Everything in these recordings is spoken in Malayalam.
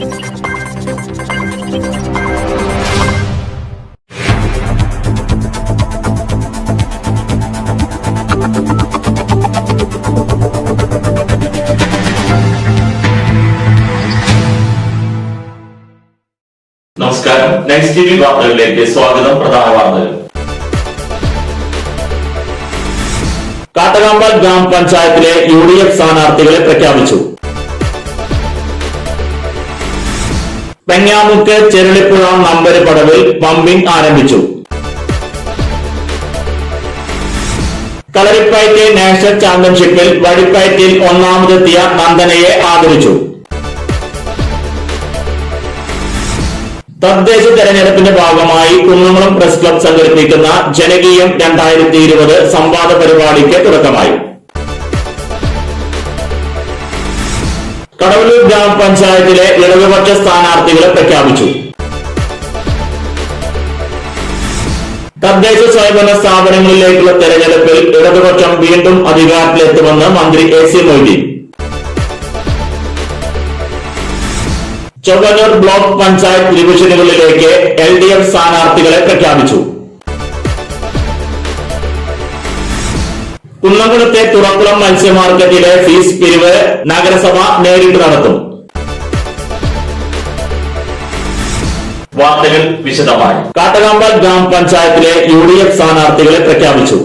നമസ്കാരം. നെക്സ്റ്റ് ടിവി വാർത്തകളിലേക്ക് സ്വാഗതം. പ്രധാന വാർത്തകൾ. കാട്ടകാമ്പാൽ ഗ്രാമപഞ്ചായത്തിലെ UDF സ്ഥാനാർത്ഥികളെ പ്രഖ്യാപിച്ചു. പെങ്ങാമുക്ക് ചെരളിപ്പുഴ നമ്പരുപടവിൽ പമ്പിംഗ് ആരംഭിച്ചു. കളരിപ്പയറ്റ് നാഷണൽ ചാമ്പ്യൻഷിപ്പിൽ വടിപ്പയറ്റിൽ ഒന്നാമതെത്തിയ നന്ദനയെ ആദരിച്ചു. തദ്ദേശ തെരഞ്ഞെടുപ്പിന്റെ ഭാഗമായി കുന്നംകുളം പ്രസ് ക്ലബ് സംഘടിപ്പിക്കുന്ന ജനകീയം 2020 സംവാദ പരിപാടിക്ക് തുടക്കമായി. കടവല്ലൂർ ഗ്രാമപഞ്ചായത്തിലെ ഇടതുപക്ഷ സ്ഥാനാർത്ഥികളെ പ്രഖ്യാപിച്ചു. തദ്ദേശ സ്വയംഭരണ സ്ഥാപനങ്ങളിലേക്കുള്ള തെരഞ്ഞെടുപ്പിൽ ഇടതുപക്ഷം വീണ്ടും അധികാരത്തിലെത്തുമെന്ന് മന്ത്രി AC മൊയ്തീൻ. ചൊവ്വന്നൂർ ബ്ലോക്ക് പഞ്ചായത്ത് ഡിവിഷനുകളിലേക്ക് LDF സ്ഥാനാർത്ഥികളെ പ്രഖ്യാപിച്ചു. കുന്നംകുളത്തെ തുറക്കുളം മത്സ്യ മാർക്കറ്റിലെ ഫീസ് പിരിവ് നഗരസഭ നേരിട്ട് നടത്തും. വാർത്തകൾ വിശദമായി. കാട്ടകാമ്പാൽ ഗ്രാമപഞ്ചായത്തിലെ UDF സ്ഥാനാർത്ഥികളെ പ്രഖ്യാപിച്ചു.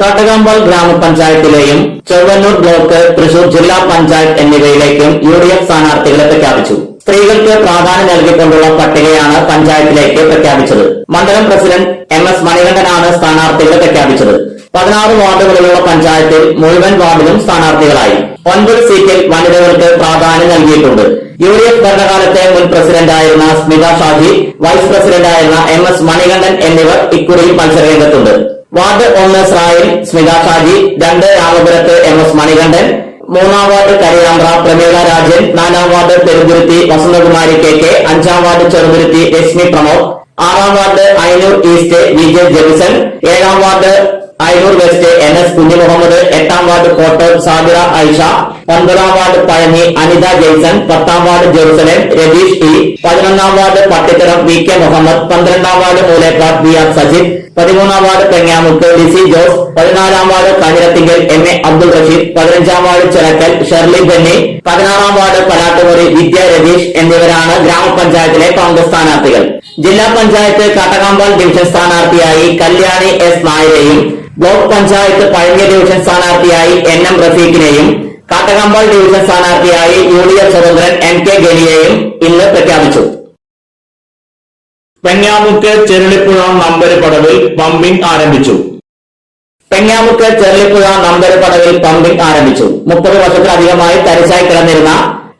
കാട്ടകാമ്പാൽ ഗ്രാമപഞ്ചായത്തിലെയും ചൊവ്വന്നൂർ ബ്ലോക്ക്, തൃശൂർ ജില്ലാ പഞ്ചായത്ത് എന്നിവയിലേക്കും UDF സ്ഥാനാർത്ഥികളെ പ്രഖ്യാപിച്ചു. സ്ത്രീകൾക്ക് പ്രാധാന്യം നൽകിക്കൊണ്ടുള്ള പട്ടികയാണ് പഞ്ചായത്തിലേക്ക് പ്രഖ്യാപിച്ചത്. മണ്ഡലം പ്രസിഡന്റ് MS മണികണ്ഠനാണ് സ്ഥാനാർത്ഥികളെ പ്രഖ്യാപിച്ചത്. 16 വാർഡുകളിലുള്ള പഞ്ചായത്തിൽ മുഴുവൻ വാർഡിലും സ്ഥാനാർത്ഥികളായി. 9 സീറ്റിൽ വനിതകൾക്ക് പ്രാധാന്യം നൽകിയിട്ടുണ്ട്. UDF ഭരണകാലത്തെ മുൻ പ്രസിഡന്റായിരുന്ന സ്മിത ഷാജി, വൈസ് പ്രസിഡന്റായിരുന്ന MS മണികണ്ഠൻ എന്നിവർ ഇക്കുറിയിൽ മത്സരരംഗത്തുണ്ട്. വാർഡ് 1 സ്രായിൽ സ്മിത ഷാജി, 2 രാമപുരത്ത് MS മണികണ്ഠൻ, 3-ാം വാർഡ് കരിയാമ്പ്ര പ്രമീള രാജൻ, 4-ാം വാർഡ് പെരുന്തുരുത്തി വസന്തകുമാരി KK, 5-ാം വാർഡ് ചെറുതുരുത്തി രശ്മി പ്രമോദ്, 6-ാം ward Ayanur east VJ Jebison, 7-ാം ward Ayanur west NS Kunhimuhammed, 8-ാം വാർഡ് കോട്ടൂർ സാബിറ ഐഷ, 9-ാം വാർഡ് പഴനി അനിത ജെയ്സൺ, 10-ാം വാർഡ് ജെറുസലേം രതീഷ് T, 11-ാം ward Pattitharam VK Muhammed, 12-ാം ward Moolekkad VR Sajith, 13-ാം വാർഡ് പെങ്ങാമുക്ക് DC ജോസ്, 14-ാം വാർഡ് കാഞ്ഞിരത്തിങ്കൽ MA അബ്ദുൾ റഷീദ്, 15-ാം വാർഡ് ചിറക്കൽ ഷെർലി ബെന്നി, 16-ാം വാർഡ് പലാട്ടുമുറി വിദ്യ രതീഷ് എന്നിവരാണ് ഗ്രാമപഞ്ചായത്തിലെ കോൺഗ്രസ് സ്ഥാനാർത്ഥികൾ. ജില്ലാ പഞ്ചായത്ത് കാട്ടകാമ്പാൽ ഡിവിഷൻ സ്ഥാനാർത്ഥിയായി കല്യാണി S നായരെയും, ബ്ലോക്ക് പഞ്ചായത്ത് പഴഞ്ഞ ഡിവിഷൻ സ്ഥാനാർത്ഥിയായി NM റഫീഖിനെയും, കാട്ടകാമ്പാൽ ഡിവിഷൻ സ്ഥാനാർത്ഥിയായി UDF സ്വതന്ത്രൻ MK ഗനിയെയും ഇന്ന് പ്രഖ്യാപിച്ചു. പെങ്ങാമുക്ക് ചെരളിപ്പുഴ നമ്പരുപടവിൽ പമ്പിംഗ് ആരംഭിച്ചു. പെങ്ങാമുക്ക് ചെരളിപ്പുഴ നമ്പരുപടവിൽ പമ്പിംഗ് ആരംഭിച്ചു. 30 വർഷത്തിലധികമായി തരിശായി കിടന്നിരുന്ന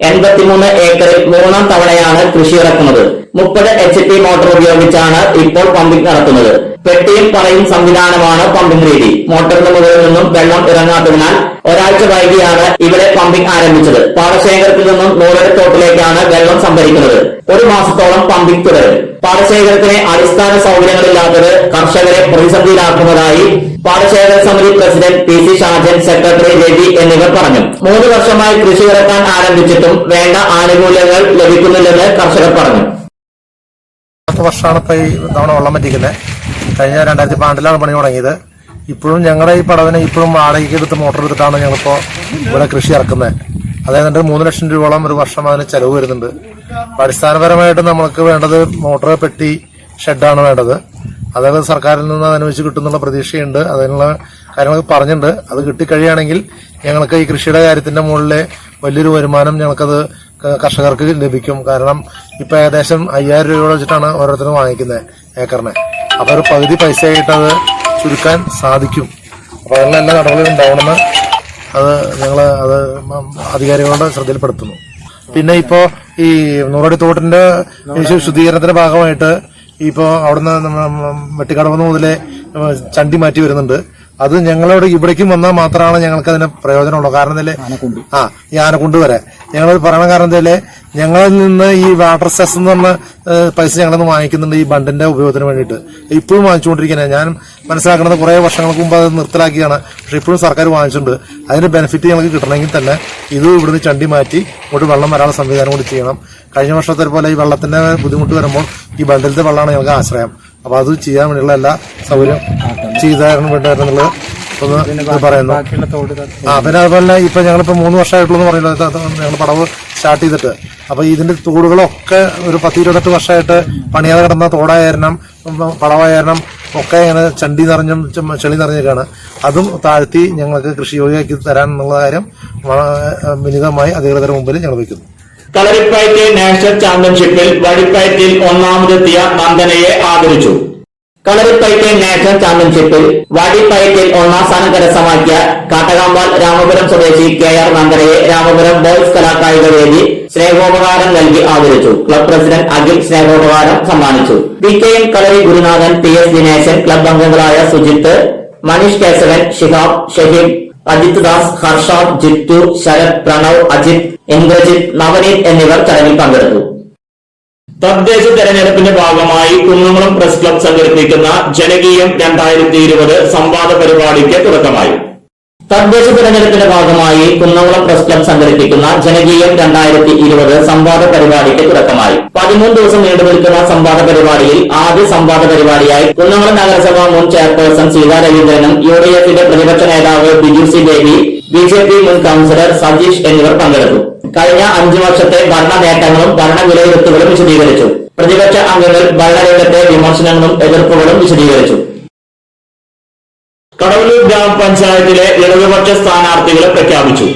83 ഏക്കറിൽ 3-ാം തവണയാണ് കൃഷി ഇറക്കുന്നത്. 30 HP മോട്ടോർ ഉപയോഗിച്ചാണ് ഇപ്പോൾ പമ്പിംഗ് നടത്തുന്നത്. പെട്ടിയും പറയും സംവിധാനമാണ് പമ്പിംഗ് രീതി. മോട്ടോറിന് മുകളിൽ നിന്നും വെള്ളം ഇറങ്ങാത്തതിനാൽ ഒരാഴ്ച വൈകിയാണ് ഇവിടെ പമ്പിംഗ് ആരംഭിച്ചത്. പാടശേഖരത്തിൽ നിന്നും നൂറെടുത്തോട്ടിലേക്കാണ് വെള്ളം സംഭരിക്കുന്നത്. 1 മാസത്തോളം പമ്പിംഗ് തുടരും. പാടശേഖരത്തിന് അടിസ്ഥാന സൗകര്യങ്ങളില്ലാത്തത് കർഷകരെ പ്രതിസന്ധിയിലാക്കുന്നതായി പാടശേഖര സമിതി president PC Shajan, secretary Ravi എന്നിവർ പറഞ്ഞു. 3 വർഷമായി കൃഷി ഇറക്കാൻ ആരംഭിച്ചിട്ടും വേണ്ട ആനുകൂല്യങ്ങൾ ലഭിക്കുന്നില്ലെന്ന് കർഷകർ പറഞ്ഞു. 10 വർഷമാണ് ഇപ്പൊ ഈ തവണ വെള്ളം പറ്റിക്കുന്നത്. കഴിഞ്ഞ 2012-ലാണ് പണി തുടങ്ങിയത്. ഇപ്പോഴും ഞങ്ങളുടെ ഈ പടവിനെ ഇപ്പോഴും വാടകയ്ക്ക് എടുത്ത് മോട്ടോർ എടുത്തിട്ടാണ് ഞങ്ങളിപ്പോ ഇവിടെ കൃഷി ഇറക്കുന്നത്. അതായത് 3 ലക്ഷം രൂപയോളം ഒരു വർഷം അതിന് ചെലവ് വരുന്നുണ്ട്. അടിസ്ഥാനപരമായിട്ട് നമ്മൾക്ക് വേണ്ടത് മോട്ടോർ, പെട്ടി, ഷെഡാണ് വേണ്ടത്. അതായത് സർക്കാരിൽ നിന്ന് അനുവദിച്ച് കിട്ടുന്നുള്ള പ്രതീക്ഷയുണ്ട്. അതിനുള്ള കാര്യങ്ങൾ പറഞ്ഞിട്ടുണ്ട്. അത് കിട്ടിക്കഴിയുകയാണെങ്കിൽ ഞങ്ങൾക്ക് ഈ കൃഷിയുടെ കാര്യത്തിന്റെ മുകളിൽ വലിയൊരു വരുമാനം ഞങ്ങൾക്കത് കർഷകർക്ക് ലഭിക്കും. കാരണം ഇപ്പൊ ഏകദേശം 5000 രൂപ വെച്ചിട്ടാണ് ഓരോരുത്തരും വാങ്ങിക്കുന്നത് ഏക്കറിന്. അപ്പൊ ഒരു പകുതി പൈസയായിട്ട് അത് ചുരുക്കാൻ സാധിക്കും. അപ്പൊ അതിനുള്ള എല്ലാ നടപടികളും ഉണ്ടാവണമെന്ന് അത് അധികാരികളുടെ ശ്രദ്ധയിൽപ്പെടുത്തുന്നു. പിന്നെ ഇപ്പോ ഈ നൂറടി തോട്ടിന്റെ ശുദ്ധീകരണത്തിന്റെ ഭാഗമായിട്ട് ഇപ്പോ അവിടുന്ന് വെട്ടിക്കടവുന്ന മുതലേ ചണ്ടി മാറ്റി വരുന്നുണ്ട്. അത് ഞങ്ങളോട് ഇവിടേക്കും വന്നാൽ മാത്രമാണ് ഞങ്ങൾക്ക് അതിന് പ്രയോജനമുള്ളൂ. കാരണം എന്തല്ലേ ഈ ആനക്കുണ്ട് വരെ ഞങ്ങൾ പറയണ കാരണം എന്തല്ലേ, ഞങ്ങളിൽ നിന്ന് ഈ വാട്ടർ സെസ് എന്ന് പറഞ്ഞ പൈസ ഞങ്ങളൊന്ന് വാങ്ങിക്കുന്നുണ്ട് ഈ ബണ്ടിന്റെ ഉപയോഗത്തിന് വേണ്ടിയിട്ട്. ഇപ്പോഴും വാങ്ങിച്ചുകൊണ്ടിരിക്കുന്നത്. ഞാൻ മനസ്സിലാക്കുന്നത് കുറെ വർഷങ്ങൾക്ക് മുമ്പ് അത് നിർത്തലാക്കിയാണ്. പക്ഷെ ഇപ്പോഴും സർക്കാർ വാങ്ങിച്ചിട്ടുണ്ട്. അതിന്റെ ബെനിഫിറ്റ് ഞങ്ങൾക്ക് കിട്ടണമെങ്കിൽ തന്നെ ഇത് ഇവിടുന്ന് ചണ്ടി മാറ്റി ഇങ്ങോട്ട് വെള്ളം വരാനുള്ള സംവിധാനം കൂടി ചെയ്യണം. കഴിഞ്ഞ വർഷത്തെ പോലെ ഈ വെള്ളത്തിന്റെ ബുദ്ധിമുട്ട് വരുമ്പോൾ ഈ ബണ്ടിലത്തെ വെള്ളമാണ് ഞങ്ങൾക്ക് ആശ്രയം. അപ്പൊ അത് ചെയ്യാൻ വേണ്ടിയുള്ള എല്ലാ സൗകര്യം ചെയ്തായിരുന്നു വേണ്ടതെന്നുള്ളത് ഒന്ന് പറയുന്നു. പിന്നെ അതുപോലെ ഇപ്പൊ ഞങ്ങളിപ്പോ 3 വർഷമായിട്ടുള്ളൂ പറയുന്നത് ഞങ്ങൾ പടവ് സ്റ്റാർട്ട് ചെയ്തിട്ട്. അപ്പൊ ഇതിന്റെ തോടുകളൊക്കെ ഒരു 10-28 വർഷമായിട്ട് പണിയാതെ കിടന്ന തോടായാരണം പടവായാരണം ഒക്കെ ഇങ്ങനെ ചണ്ടി നിറഞ്ഞും ചെളി നിറഞ്ഞിട്ടാണ്. അതും താഴ്ത്തി ഞങ്ങൾക്ക് കൃഷിയോഗ്യമാക്കി തരാൻ എന്നുള്ള കാര്യം വിനിതമായി അധികൃതരുടെ മുമ്പിൽ ഞങ്ങൾ വയ്ക്കുന്നു. കളരിപ്പയറ്റ് നാഷണൽ ചാമ്പ്യൻഷിപ്പിൽ വടിപ്പയറ്റിൽ ഒന്നാമതെത്തിയ നന്ദനയെ ആദരിച്ചു. കളരിപ്പയറ്റ് നാഷണൽ ചാമ്പ്യൻഷിപ്പിൽ വടിപ്പയറ്റിൽ 1ാം സ്ഥാനം കരസ്ഥമാക്കിയ കാട്ടകാമ്പാൽ രാമപുരം സ്വദേശി KR നന്ദനയെ രാമപുരം ബോയ്സ് കലാകായിക വേദി സ്നേഹോപകാരം നൽകി ആദരിച്ചു. ക്ലബ് പ്രസിഡന്റ് അഖിൽ സ്നേഹോപകാരം സമ്മാനിച്ചു. PKM കളരി ഗുരുനാഥൻ, PS ദിനേശൻ, ക്ലബ് അംഗങ്ങളായ സുജിത്ത്, മനീഷ് കേശവൻ, ഷിഹാബ്, ഷഹീബ്, അജിത് ദാസ്, ഹർഷാദ്, ജിത്തു, ശരത്, പ്രണവ്, അജിത്, ഇന്ദ്രജിത്ത്, നവനീത് എന്നിവർ ചടങ്ങിൽ പങ്കെടുത്തു. തദ്ദേശ തെരഞ്ഞെടുപ്പിന്റെ ഭാഗമായി കുന്നംകുളം പ്രസ് ക്ലബ് സംഘടിപ്പിക്കുന്ന ജനകീയം 2020 സംവാദ പരിപാടിക്ക് തുടക്കമായി. തദ്ദേശ തെരഞ്ഞെടുപ്പിന്റെ ഭാഗമായി കുന്നംകുളം പ്രസ് ക്ലബ് സംഘടിപ്പിക്കുന്ന ജനകീയം 2020 സംവാദ പരിപാടിക്ക് തുടക്കമായി. 13 ദിവസം നീണ്ടുനിൽക്കുന്ന സംവാദ പരിപാടിയിൽ ആദ്യ സംവാദ പരിപാടിയായി കുന്നംകുളം നഗരസഭ മുൻ ചെയർപേഴ്സൺ സീതാ രവീന്ദ്രനും UDFന്റെ പ്രതിപക്ഷ നേതാവ് ബിജു സി ബേബി, BJP മുൻ കൌൺസിലർ സജീഷ് എന്നിവർ പങ്കെടുത്തു. കഴിഞ്ഞ 5 വർഷത്തെ ഭരണ നേട്ടങ്ങളും ഭരണ വിലയിരുത്തലുകളും വിശദീകരിച്ചു. പ്രതിപക്ഷ അംഗങ്ങൾ ഭരണരംഗത്തെ വിമർശനങ്ങളും എതിർപ്പുകളും വിശദീകരിച്ചു. കടവല്ലൂർ ഗ്രാമപഞ്ചായത്തിലെ ഇടതുപക്ഷ സ്ഥാനാർത്ഥികളെ പ്രഖ്യാപിച്ചു.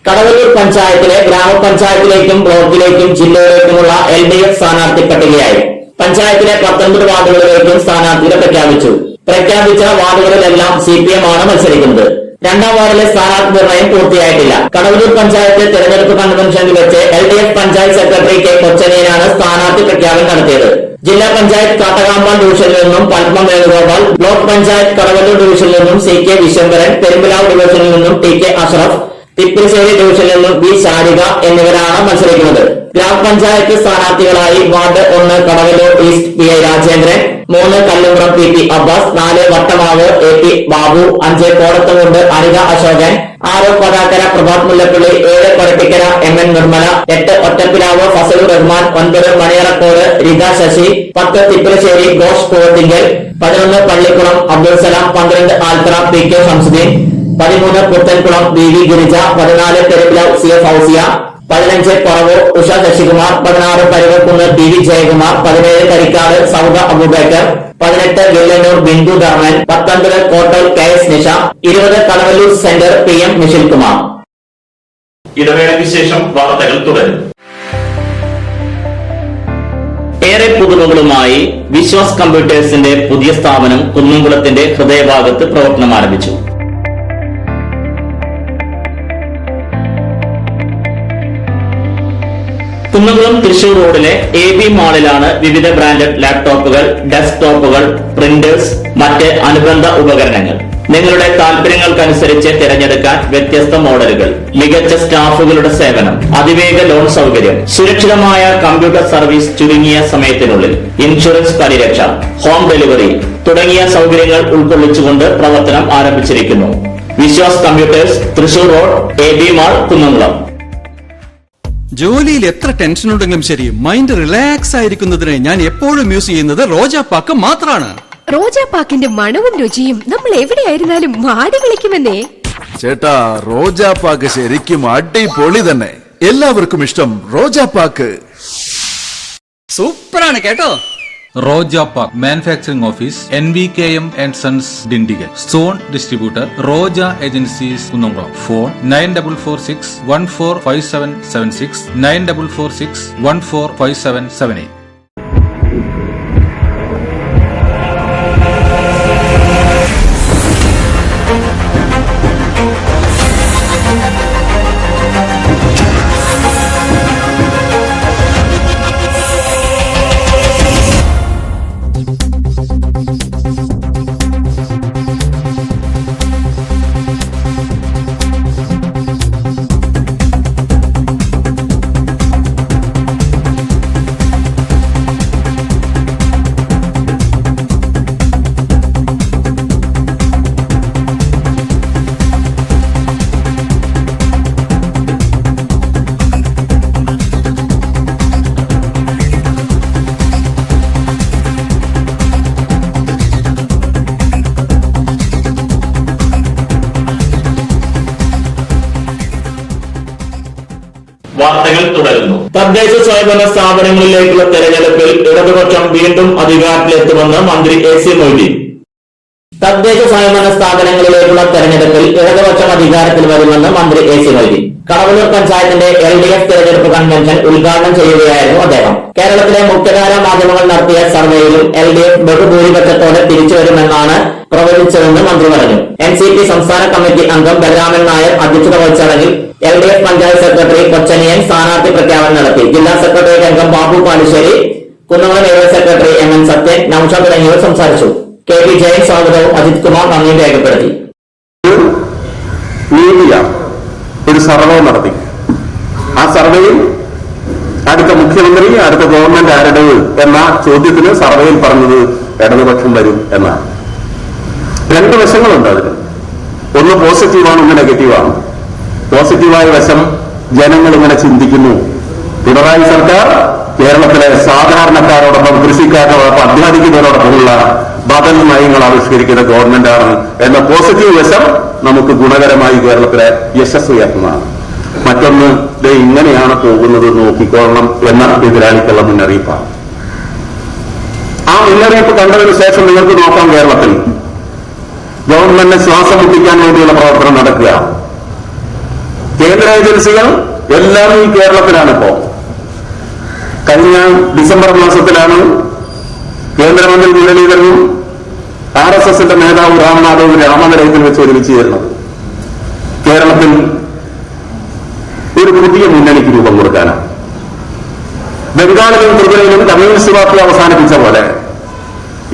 കടവല്ലൂർ പഞ്ചായത്തിലെ ഗ്രാമപഞ്ചായത്തിലേക്കും ബ്ലോക്കിലേക്കും ജില്ലയിലേക്കുമുള്ള LDF സ്ഥാനാർത്ഥി പട്ടികയായി. പഞ്ചായത്തിലെ 19 വാർഡുകളിലേക്കും സ്ഥാനാർത്ഥികളെ പ്രഖ്യാപിച്ചു. പ്രഖ്യാപിച്ച വാർഡുകളിലെല്ലാം CPM ആണ് മത്സരിക്കുന്നത്. 2ാം വാർഡിലെ സ്ഥാനാർത്ഥി നിർണയം പൂർത്തിയായിട്ടില്ല. കടവല്ലൂർ പഞ്ചായത്ത് തെരഞ്ഞെടുപ്പ് കൺവെൻഷനിൽ വെച്ച് LDF പഞ്ചായത്ത് സെക്രട്ടറി K. കൊച്ചനിയനാണ് സ്ഥാനാർത്ഥി പ്രഖ്യാപനം നടത്തിയത്. ജില്ലാ പഞ്ചായത്ത് കാട്ടകാമ്പാൽ ഡിവിഷനിൽ നിന്നും പത്മം വേണുഗോപാൽ, ബ്ലോക്ക് പഞ്ചായത്ത് കടവല്ലൂർ ഡിവിഷനിൽ നിന്നും CK വിശ്വംഭരൻ, പെരുമ്പലാവ് ഡിവിഷനിൽ നിന്നും TK അഷ്റഫ്, തിപ്പിശ്ശേരി ഡിവിഷനിൽ നിന്നും B. ശാരിക എന്നിവരാണ് മത്സരിക്കുന്നത്. ഗ്രാമപഞ്ചായത്ത് സ്ഥാനാർത്ഥികളായി ward 1 Kadavallur east PI Rajendran, 3 Kallumpuram PP Abbas, 4 Vattamavu AP Babu, 5 Kodathumundu Anitha Ashokan, 6 Pathakkara Prabhath Mullappally, 7 Korattikkara MN Nirmala, 8 Ottappilavu Fazalur Rahman, 9 Maniyarakkode Ritha Sasi, 10 Thippalassery Ghosh Poovathinkal, 11 Pallikkulam Abdul Salam, 12 Althara PK Shamsuddin, 13 Puthankulam BV Girija, 14 Perumpilavu CF Fousiya, 15 Paravur Usha Sasikumar, 16 Paruvakkunnu PV Jayakumar, 17 Karikkad Sauda Abubakar, 18 Villannur Bindu Dharman, 19 Kottal KS Nisha, 20 Kadavallur centre PM Nishil Kumar. ഇടവേളയ്ക്ക് ശേഷം വാർത്തകൾ തുടരും. ഏറെ പുതുമകളുമായി വിശ്വാസ് കമ്പ്യൂട്ടേഴ്സിന്റെ പുതിയ സ്ഥാപനം കുന്നംകുളത്തിന്റെ ഹൃദയഭാഗത്ത് പ്രവർത്തനം ആരംഭിച്ചു. കുന്നംകുളം തൃശൂർ റോഡിലെ AB മാളിലാണ് വിവിധ ബ്രാൻഡഡ് ലാപ്ടോപ്പുകൾ, ഡെസ്ക്ടോപ്പുകൾ, പ്രിന്റേഴ്സ്, മറ്റ് അനുബന്ധ ഉപകരണങ്ങൾ. നിങ്ങളുടെ താല്പര്യങ്ങൾക്കനുസരിച്ച് തിരഞ്ഞെടുക്കാൻ വ്യത്യസ്ത മോഡലുകൾ, മികച്ച സ്റ്റാഫുകളുടെ സേവനം, അതിവേഗ ലോൺ സൗകര്യം, സുരക്ഷിതമായ കമ്പ്യൂട്ടർ സർവീസ് ചുരുങ്ങിയ സമയത്തിനുള്ളിൽ, ഇൻഷുറൻസ് പരിരക്ഷ, ഹോം ഡെലിവറി തുടങ്ങിയ സൗകര്യങ്ങൾ ഉൾക്കൊള്ളിച്ചുകൊണ്ട് പ്രവർത്തനം ആരംഭിച്ചിരിക്കുന്നു. Vishwas computers, Thrissur road, AB mall, Kunnamkulam. ജോലിയിൽ എത്ര ടെൻഷൻ ഉണ്ടെങ്കിലും ശരി, മൈൻഡ് റിലാക്സ് ആയിരിക്കുന്നതിന് ഞാൻ എപ്പോഴും യൂസ് ചെയ്യുന്നത് റോജാ പാക്ക് മാത്രമാണ്. റോജാ പാക്കിന്റെ മണവും രുചിയും നമ്മൾ എവിടെയായിരുന്നാലും മാടി വിളിക്കുമെന്നേ. ചേട്ടാ, റോജാ പാക്ക് ശരിക്കും അടിപൊളി തന്നെ. എല്ലാവർക്കും ഇഷ്ടം റോജാ പാക്ക്. സൂപ്പറാണ് കേട്ടോ. Roja pack manufacturing office NVKM & Sons Dindigul. Zone distributor Roja agencies Kunnamkulam. Phone 9446145776 9446145778. വാർത്തകൾ തുടരുന്നു. തദ്ദേശ സ്വയംഭരണ സ്ഥാപനങ്ങളിലേക്കുള്ള തെരഞ്ഞെടുപ്പിൽ ഇടതുപക്ഷം വീണ്ടും അധികാരത്തിലെത്തുമെന്ന് മന്ത്രി AC മൊയ്തീൻ. തദ്ദേശ സ്വയംഭരണ സ്ഥാപനങ്ങളിലേക്കുള്ള തെരഞ്ഞെടുപ്പിൽ ഇടതുപക്ഷം അധികാരത്തിൽ വരുമെന്ന് മന്ത്രി AC മൊയ്തീൻ കടവല്ലൂർ പഞ്ചായത്തിന്റെ LDF തെരഞ്ഞെടുപ്പ് കൺവെൻഷൻ ഉദ്ഘാടനം ചെയ്യുകയായിരുന്നു അദ്ദേഹം. കേരളത്തിലെ മുഖ്യധാര മാധ്യമങ്ങൾ നടത്തിയ സർവേയിലും LDF ബഹുഭൂരിപക്ഷത്തോടെ തിരിച്ചുവരുമെന്നാണ് പ്രവചിച്ചതെന്ന് മന്ത്രി പറഞ്ഞു. NCP സംസ്ഥാന കമ്മിറ്റി അംഗം ബലരാമൻ നായർ അധ്യക്ഷത വഹിച്ച ചടങ്ങിൽ LDF പഞ്ചായത്ത് സെക്രട്ടറി കൊച്ചനിയൻ സ്ഥാനാർത്ഥി പ്രഖ്യാപനം നടത്തി. ജില്ലാ സെക്രട്ടേറിയറ്റ് അംഗം Babu Palissery, Kunnamkulam area secretary MN Sathyan, Nousha തുടങ്ങിയവർ സംസാരിച്ചു. KP ജയൻ സ്വാഗതവും അജിത് കുമാർ നന്ദിയും രേഖപ്പെടുത്തി. ഒരു സർവേ നടത്തി. ആ സർവേയിൽ അടുത്ത മുഖ്യമന്ത്രി, അടുത്ത ഗവൺമെന്റ് ആരുടേത് എന്ന ചോദ്യത്തിന് സർവേയിൽ പറഞ്ഞത് ഇടതുപക്ഷം വരും എന്നാണ്. രണ്ട് വശങ്ങളുണ്ട് അതിന്. ഒന്ന് പോസിറ്റീവാണ്, ഒന്ന് നെഗറ്റീവാണ്. പോസിറ്റീവായ വശം ജനങ്ങൾ ഇങ്ങനെ ചിന്തിക്കുന്നു, പിണറായി സർക്കാർ കേരളത്തിലെ സാധാരണക്കാരോടൊപ്പം കൃഷിക്കാരോടൊപ്പം അധ്വാനിക്കുന്നവരോടൊപ്പമുള്ള ബദൽ നയങ്ങൾ ആവിഷ്കരിക്കുന്ന ഗവൺമെന്റാണ് എന്ന പോസിറ്റീവ് വശം നമുക്ക് ഗുണകരമായി കേരളത്തിലെ യശസ് ഉയർത്തുന്നതാണ്. മറ്റൊന്ന് ഇങ്ങനെയാണ് പോകുന്നത് നോക്കിക്കൊള്ളണം എന്ന എതിരാളിക്കുള്ള മുന്നറിയിപ്പാണ്. ആ മുന്നറിയിപ്പ് കണ്ടതിന് ശേഷം നിങ്ങൾക്ക് നോക്കാം, കേരളത്തിൽ ഗവൺമെന്റിനെ ശ്വാസം മുട്ടിക്കാൻ വേണ്ടിയുള്ള പ്രവർത്തനം നടക്കുക. കേന്ദ്ര ഏജൻസികൾ എല്ലാം ഈ കേരളത്തിലാണിപ്പോ. കഴിഞ്ഞ ഡിസംബർ മാസത്തിലാണ് കേന്ദ്രമന്ത്രി മുരളീധരനും RSSന്റെ നേതാവ് രാം മാധവും രാമനിലയത്തിൽ വെച്ച് ഒരുമിച്ച് ചേർന്നത് കേരളത്തിൽ ഒരു പുതിയ മുന്നണിക്ക് രൂപം കൊടുക്കാനാണ്. ബംഗാളിലും ത്രിപുരയിലും കമ്മ്യൂണിസ്റ്റ് പാർട്ടി അവസാനിപ്പിച്ച പോലെ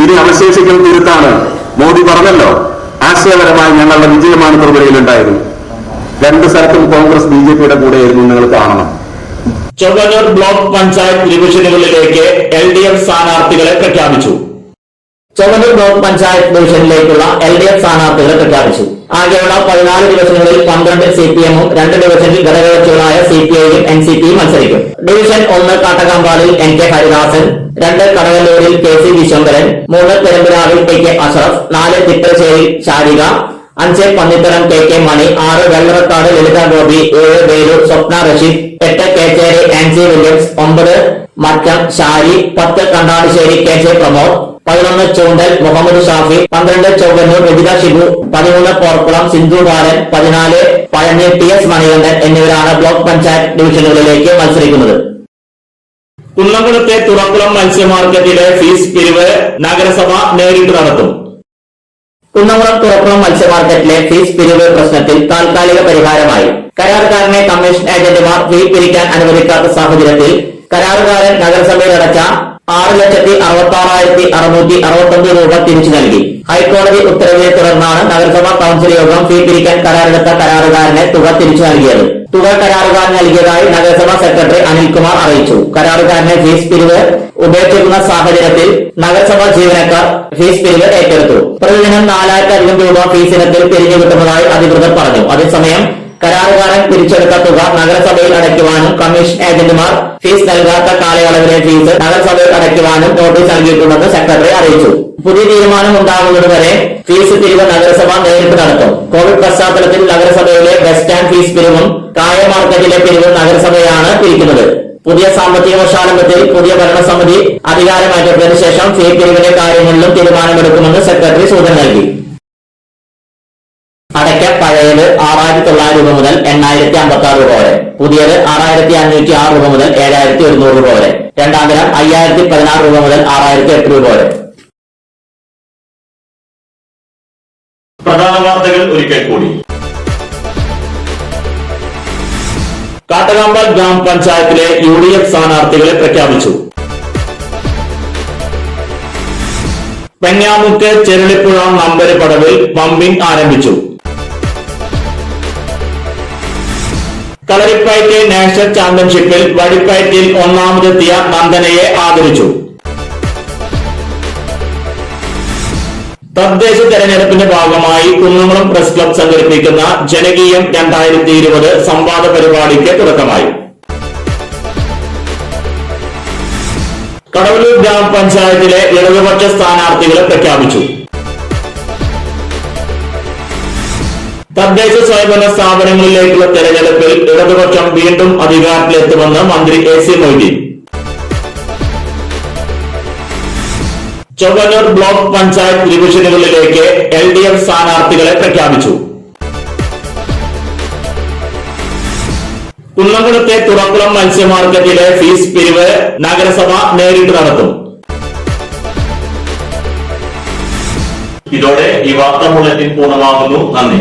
ഇനി അവശേഷിക്കുന്ന തിരുത്താണ്. മോദി പറഞ്ഞല്ലോ, ആശയപരമായി ഞങ്ങളുടെ വിജയമാണ് ത്രിപുരയിലുണ്ടായത്. രണ്ട് സ്ഥലത്തും കോൺഗ്രസ് BJPയുടെ കൂടെയായിരുന്നു, നിങ്ങൾ കാണണം. ചൊവ്വന്നൂർ ബ്ലോക്ക് പഞ്ചായത്ത് ഡിവിഷനുകളിലേക്ക് LDF സ്ഥാനാർത്ഥികളെ പ്രഖ്യാപിച്ചു. ചൊവ്വന്നൂർ ബ്ലോക്ക് പഞ്ചായത്ത് ഡിവിഷനിലേക്കുള്ള LDF സ്ഥാനാർത്ഥികളെ പ്രഖ്യാപിച്ചു. ആകെയുള്ള 14 ഡിവിഷനുകളിൽ 12 CPM-ഉം 2 ഡിവിഷനിൽ ഘടകകക്ഷികളായ CPI-യും NCP-യും മത്സരിക്കും. ഡിവിഷൻ 1 കാട്ടകമ്പാലിൽ NK ഹരിദാസൻ, 2 കടവല്ലൂരിൽ KC വിശ്വംഭരൻ, 3 പെരുമ്പുരാവിൽ KK അഷ്റഫ്, 4 തിപ്പശ്ശേരിയിൽ Sarika, 5 Pannitharam KK Mani, 6 Vellarakkad Lalitha Gopi, 7 Velur Swapna Rasheed, 8 Kechery Ancy Williams, 9 Mattam Shari, 10 Kandanissery KJ Pramod, 11 Choondal Muhammed Shafi, 12 Chowannur Rajitha Shibu, 13 Porkulam Sindhu Balan, 14 Pazhanji TS Manikandan എന്നിവരാണ് ബ്ലോക്ക് പഞ്ചായത്ത് ഡിവിഷനുകളിലേക്ക് മത്സരിക്കുന്നത്. കുന്നംകുളത്തെ തുറക്കുളം മത്സ്യ മാർക്കറ്റിലെ ഫീസ് പിരിവ് നഗരസഭ നേരിട്ട് നടത്തും. കുന്നംകുളം തുറക്കുളം മത്സ്യ മാർക്കറ്റിലെ ഫീസ് പിരിവ് പ്രശ്നത്തിൽ താൽക്കാലിക പരിഹാരമായി. കരാറുകാരനെ കമ്മീഷൻ ഏജന്റുമാർ ഫീ പിരിക്കാൻ അനുവദിക്കാത്ത സാഹചര്യത്തിൽ കരാറുകാരൻ നഗരസഭയിൽ അടച്ച 6,66,669 രൂപ തിരിച്ചു നൽകി. ഹൈക്കോടതി ഉത്തരവിനെ തുടർന്നാണ് നഗരസഭാ കൌൺസിൽ യോഗം ഫീ പിരിക്കാൻ കരാറെടുത്ത കരാറുകാരനെ തുക തിരിച്ചു നൽകിയത്. തുക കരാറുകാരൻ നൽകിയതായി നഗരസഭാ സെക്രട്ടറി അനിൽകുമാർ അറിയിച്ചു. കരാറുകാരനെ ഫീസ് പിരിവ് ഉപേക്ഷിക്കുന്ന സാഹചര്യത്തിൽ നഗരസഭാ ജീവനക്കാർ ഫീസ് പിരിവ് ഏറ്റെടുത്തു. പ്രതിദിനം 4,000-ലധികം രൂപ ഫീസ് ഇനത്തിൽ പിരിഞ്ഞു കിട്ടുന്നതായി അധികൃതർ പറഞ്ഞു. അതേസമയം കരാറുകാരൻ പിരിച്ചെടുത്ത തുക നഗരസഭയിൽ അടയ്ക്കുവാനും കമ്മീഷൻ ഏജന്റുമാർ ഫീസ് നൽകാത്ത കാലയളവിലെ ഫീസ് നഗരസഭയിൽ അടയ്ക്കുവാനും നോട്ടീസ് നൽകിയിട്ടുണ്ടെന്ന് സെക്രട്ടറി അറിയിച്ചു. പുതിയ തീരുമാനം ഉണ്ടാകുന്നതുവരെ ഫീസ് പിരിവ് നഗരസഭ നേരിട്ട് നടത്തും. കോവിഡ് പശ്ചാത്തലത്തിൽ നഗരസഭയിലെ ബസ് സ്റ്റാൻഡ് ഫീസ് പിരിവും കായ മാർക്കറ്റിലെ പിരിവും നഗരസഭയാണ് പിരിക്കുന്നത്. പുതിയ സാമ്പത്തിക വർഷാരംഭത്തിൽ പുതിയ ഭരണസമിതി അധികാരമേറ്റതിനു ശേഷം ഫീ പിരിവിന്റെ കാര്യങ്ങളിലും തീരുമാനമെടുക്കുമെന്ന് സെക്രട്ടറി സൂചന നൽകി. അടയ്ക്ക പഴയത് 6,900 രൂപ മുതൽ 8,056 രൂപ വരെ, പുതിയത് 6,506 രൂപ മുതൽ 7,100 രൂപ വരെ, രണ്ടാം തരം 5,016 രൂപ മുതൽ 6,008 രൂപ വരെ. പ്രധാന വാർത്തകൾ ഒരിക്കൽ കൂടി. കാട്ടകമ്പാൽ ഗ്രാമപഞ്ചായത്തിലെ UDF സ്ഥാനാർത്ഥികളെ പ്രഖ്യാപിച്ചു. പെഞ്ഞാമുക്ക് ചെരുളിപ്പുഴ നമ്പര് പടവിൽ പമ്പിംഗ് ആരംഭിച്ചു. കളരിപ്പയറ്റ് നാഷണൽ ചാമ്പ്യൻഷിപ്പിൽ വടിപ്പയറ്റിൽ ഒന്നാമതെത്തിയ നന്ദനയെ ആദരിച്ചു. തദ്ദേശ തെരഞ്ഞെടുപ്പിന്റെ ഭാഗമായി കുന്നംകുളം പ്രസ് ക്ലബ് സംഘടിപ്പിക്കുന്ന ജനകീയം 2020 സംവാദ പരിപാടിക്ക് തുടക്കമായി. കടവല്ലൂർ ഗ്രാമപഞ്ചായത്തിലെ ഇടതുപക്ഷ സ്ഥാനാർത്ഥികളെ പ്രഖ്യാപിച്ചു. തദ്ദേശ സ്വയംഭരണ സ്ഥാപനങ്ങളിലേക്കുള്ള തെരഞ്ഞെടുപ്പിൽ ഇടതുപക്ഷം വീണ്ടും അധികാരത്തിലെത്തുമെന്ന് മന്ത്രി AC മൊയ്തീൻ. ചൊവ്വന്നൂർ ബ്ലോക്ക് പഞ്ചായത്ത് ഡിവിഷനുകളിലേക്ക് LDF സ്ഥാനാർത്ഥികളെ പ്രഖ്യാപിച്ചു. കുന്നംകുളത്തെ തുറക്കുളം മത്സ്യ മാർക്കറ്റിലെ ഫീസ് പിരിവ് നഗരസഭ നേരിട്ട് നടത്തും. ഇതോടെ ഈ വാർത്താ ബുള്ളറ്റിൻ പൂർണ്ണമാകുന്നു. നന്ദി.